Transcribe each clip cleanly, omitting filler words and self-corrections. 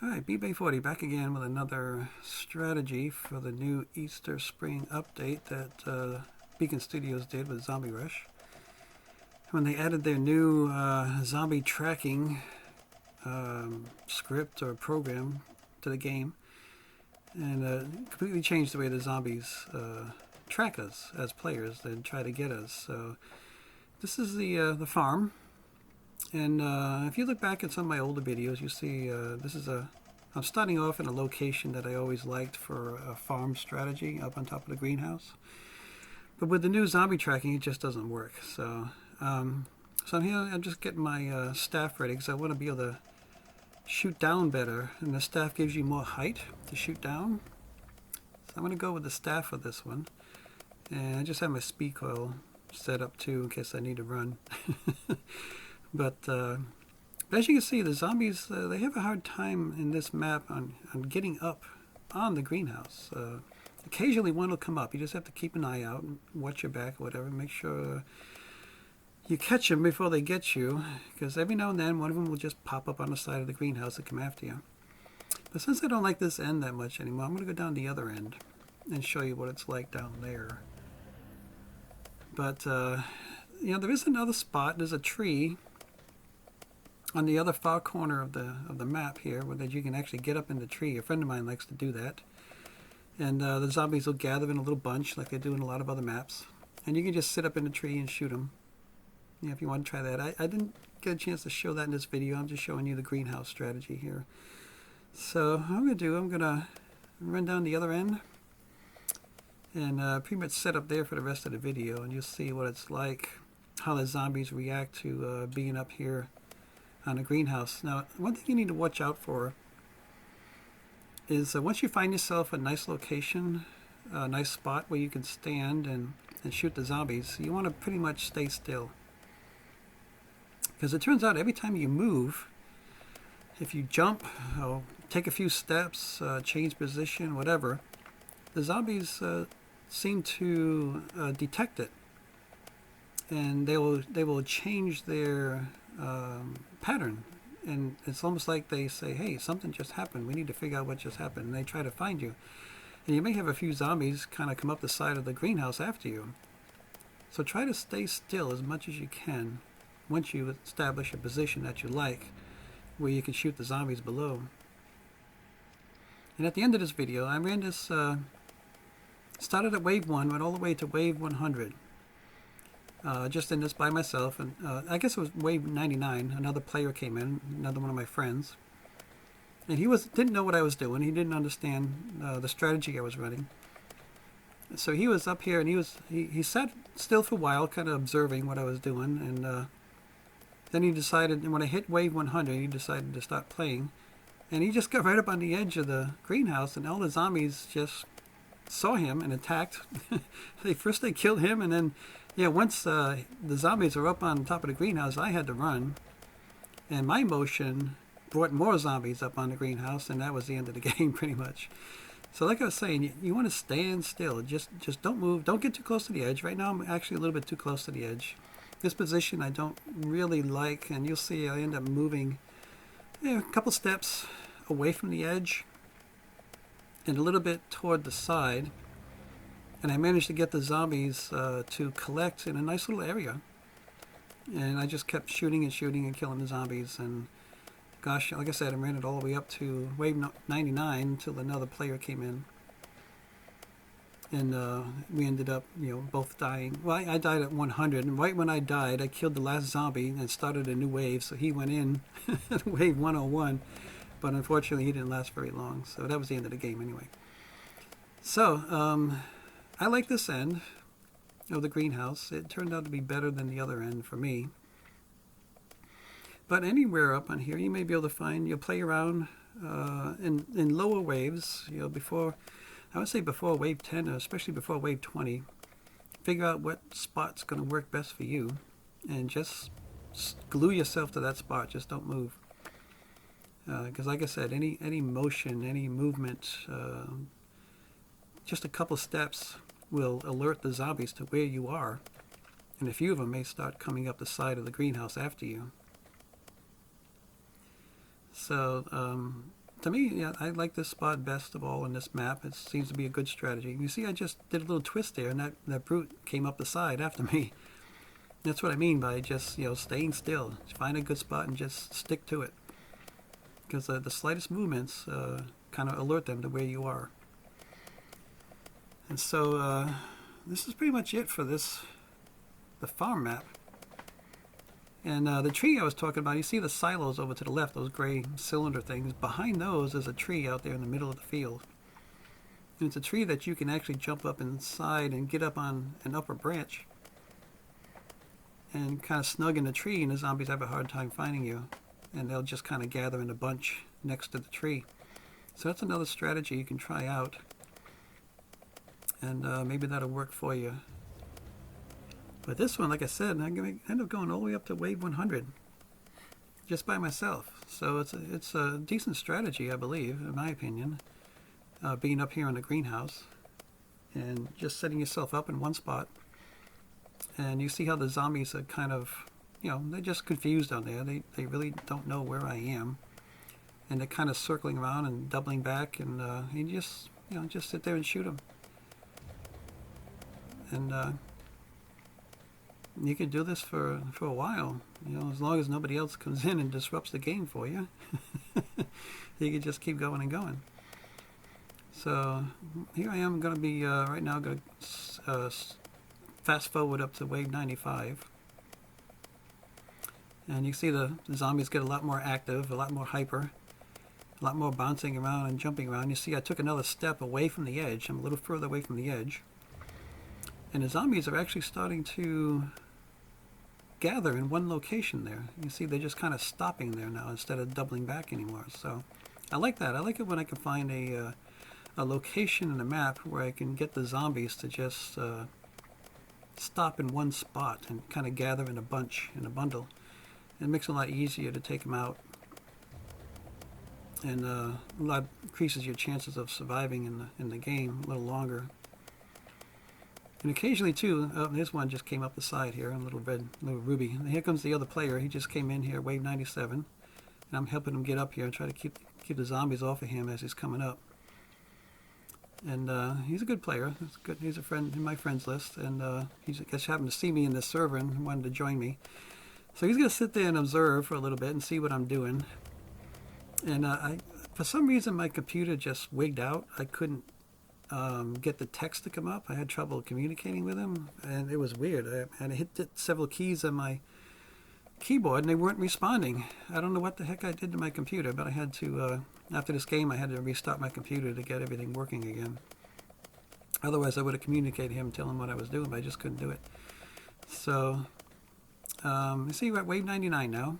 Hi, BB40 back again with another strategy for the new Easter Spring update that Beacon Studios did with Zombie Rush. When they added their new zombie tracking script or program to the game, and completely changed the way the zombies track us as players and try to get us. So this is the farm. And if you look back at some of my older videos, you see I'm starting off in a location that I always liked for a farm strategy up on top of the greenhouse. But with the new zombie tracking, it just doesn't work. So I'm here, I'm just getting my staff ready because I want to be able to shoot down better. And the staff gives you more height to shoot down. So I'm going to go with the staff for this one. And I just have my speed coil set up too in case I need to run. But as you can see, the zombies, they have a hard time in this map on getting up on the greenhouse. Occasionally one will come up. You just have to keep an eye out and watch your back or whatever. Make sure you catch them before they get you, because every now and then one of them will just pop up on the side of the greenhouse and come after you. But since I don't like this end that much anymore, I'm going to go down the other end and show you what it's like down there. But, there is another spot. There's a tree on the other far corner of the map here, where that you can actually get up in the tree. A friend of mine likes to do that, and the zombies will gather in a little bunch like they do in a lot of other maps, and you can just sit up in the tree and shoot them. Yeah, if you want to try that. I didn't get a chance to show that in this video. I'm just showing you the greenhouse strategy here. So what I'm going to run down the other end and pretty much set up there for the rest of the video, and you'll see what it's like, how the zombies react to being up here on a greenhouse. Now, one thing you need to watch out for is once you find yourself a nice location, a nice spot where you can stand and shoot the zombies, you want to pretty much stay still. Because it turns out every time you move, if you jump or take a few steps, change position, whatever, the zombies seem to detect it. And they will change their pattern, and it's almost like they say, hey, something just happened, we need to figure out what just happened, and they try to find you. And you may have a few zombies kind of come up the side of the greenhouse after you. So try to stay still as much as you can once you establish a position that you like, where you can shoot the zombies below. And at the end of this video, I ran this, started at wave 1, went all the way to wave 100. Just in this by myself, and I guess it was wave 99. Another player came in, another one of my friends, and he didn't know what I was doing. He didn't understand the strategy I was running. So he was up here, and he sat still for a while, kind of observing what I was doing, and then he decided. And when I hit wave 100, he decided to stop playing, and he just got right up on the edge of the greenhouse, and all the zombies just saw him and attacked. First they killed him, and then once the zombies are up on top of the greenhouse, I had to run, and my motion brought more zombies up on the greenhouse, and that was the end of the game pretty much. So like I was saying, you want to stand still. Just don't move. Don't get too close to the edge. Right now I'm actually a little bit too close to the edge. This position I don't really like, and you'll see I end up moving a couple steps away from the edge and a little bit toward the side. And I managed to get the zombies to collect in a nice little area. And I just kept shooting and shooting and killing the zombies. And gosh, like I said, I ran it all the way up to wave 99 until another player came in. And we ended up, both dying. Well, I died at 100. And right when I died, I killed the last zombie and started a new wave. So he went in at wave 101. But unfortunately, he didn't last very long. So that was the end of the game anyway. So, I like this end of the greenhouse. It turned out to be better than the other end for me. But anywhere up on here, you may be able to find, you'll play around in lower waves, before wave 10, or especially before wave 20. Figure out what spot's going to work best for you, and just glue yourself to that spot. Just don't move. Because like I said, any motion, any movement, just a couple steps will alert the zombies to where you are, and a few of them may start coming up the side of the greenhouse after you. So to me, yeah, I like this spot best of all in this map. It seems to be a good strategy. You see, I just did a little twist there, and that brute came up the side after me. That's what I mean by just, staying still. Find a good spot and just stick to it. Because the slightest movements kind of alert them to where you are. And so this is pretty much it for the farm map. And the tree I was talking about, you see the silos over to the left, those gray cylinder things. Behind those is a tree out there in the middle of the field. And it's a tree that you can actually jump up inside and get up on an upper branch. And kind of snug in the tree, and the zombies have a hard time finding you. And they'll just kind of gather in a bunch next to the tree. So that's another strategy you can try out. And maybe that'll work for you. But this one, like I said, I'm going to end up going all the way up to wave 100 just by myself. So it's a decent strategy, I believe, in my opinion, being up here in the greenhouse and just setting yourself up in one spot. And you see how the zombies are kind of, they're just confused down there. They really don't know where I am. And they're kind of circling around and doubling back, and you just sit there and shoot them. And you could do this for a while, as long as nobody else comes in and disrupts the game for you. You can just keep going and going. So here I am going to be right now going to fast forward up to wave 95. And you see the zombies get a lot more active, a lot more hyper, a lot more bouncing around and jumping around. You see I took another step away from the edge. I'm a little further away from the edge. And the zombies are actually starting to gather in one location there. You see they're just kind of stopping there now instead of doubling back anymore. So I like that. I like it when I can find a location in the map where I can get the zombies to just stop in one spot and kind of gather in a bunch, in a bundle. It makes it a lot easier to take them out, and a lot increases your chances of surviving in the game a little longer. And occasionally too, this one just came up the side here, a little ruby. And here comes the other player. He just came in here, wave 97, and I'm helping him get up here and try to keep the zombies off of him as he's coming up. And he's a good player. He's a friend in my friends list, and he just happened to see me in this server and wanted to join me. So he's going to sit there and observe for a little bit and see what I'm doing. And for some reason, my computer just wigged out. I couldn't get the text to come up. I had trouble communicating with him, and it was weird. I hit several keys on my keyboard, and they weren't responding. I don't know what the heck I did to my computer, but I had to, after this game, I had to restart my computer to get everything working again. Otherwise, I would have communicated him, telling him what I was doing, but I just couldn't do it. So, you see, we're at wave 99 now,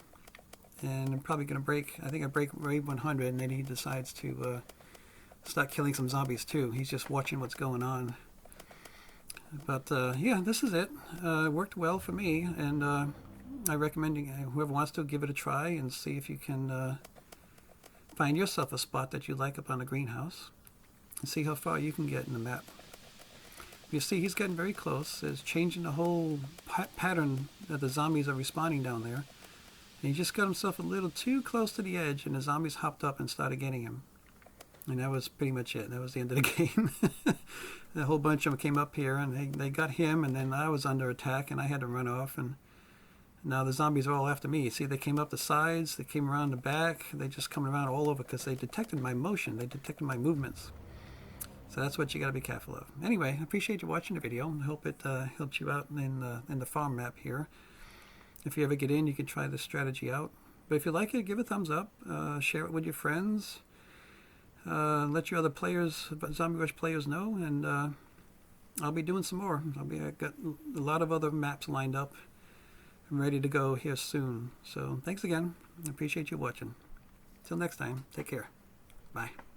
and I'm probably going to break, I think I break wave 100, and then he decides to start killing some zombies too. He's just watching what's going on. But yeah, this is it. It worked well for me, and I recommend whoever wants to give it a try and see if you can find yourself a spot that you like up on the greenhouse and see how far you can get in the map. You see he's getting very close. It's changing the whole pattern that the zombies are responding down there. And he just got himself a little too close to the edge, and the zombies hopped up and started getting him. And that was pretty much it. That was the end of the game. A whole bunch of them came up here, and they got him, and then I was under attack, and I had to run off. And now the zombies are all after me. You see, they came up the sides, they came around the back. They just come around all over because they detected my motion. They detected my movements. So that's what you got to be careful of. Anyway, I appreciate you watching the video. I hope it helped you out in the farm map here. If you ever get in, you can try this strategy out. But if you like it, give it a thumbs up. Share it with your friends. Let your other players, Zombie Rush players, know, and I'll be doing some more. I've got a lot of other maps lined up. I'm ready to go here soon. So thanks again. I appreciate you watching. Till next time, take care. Bye.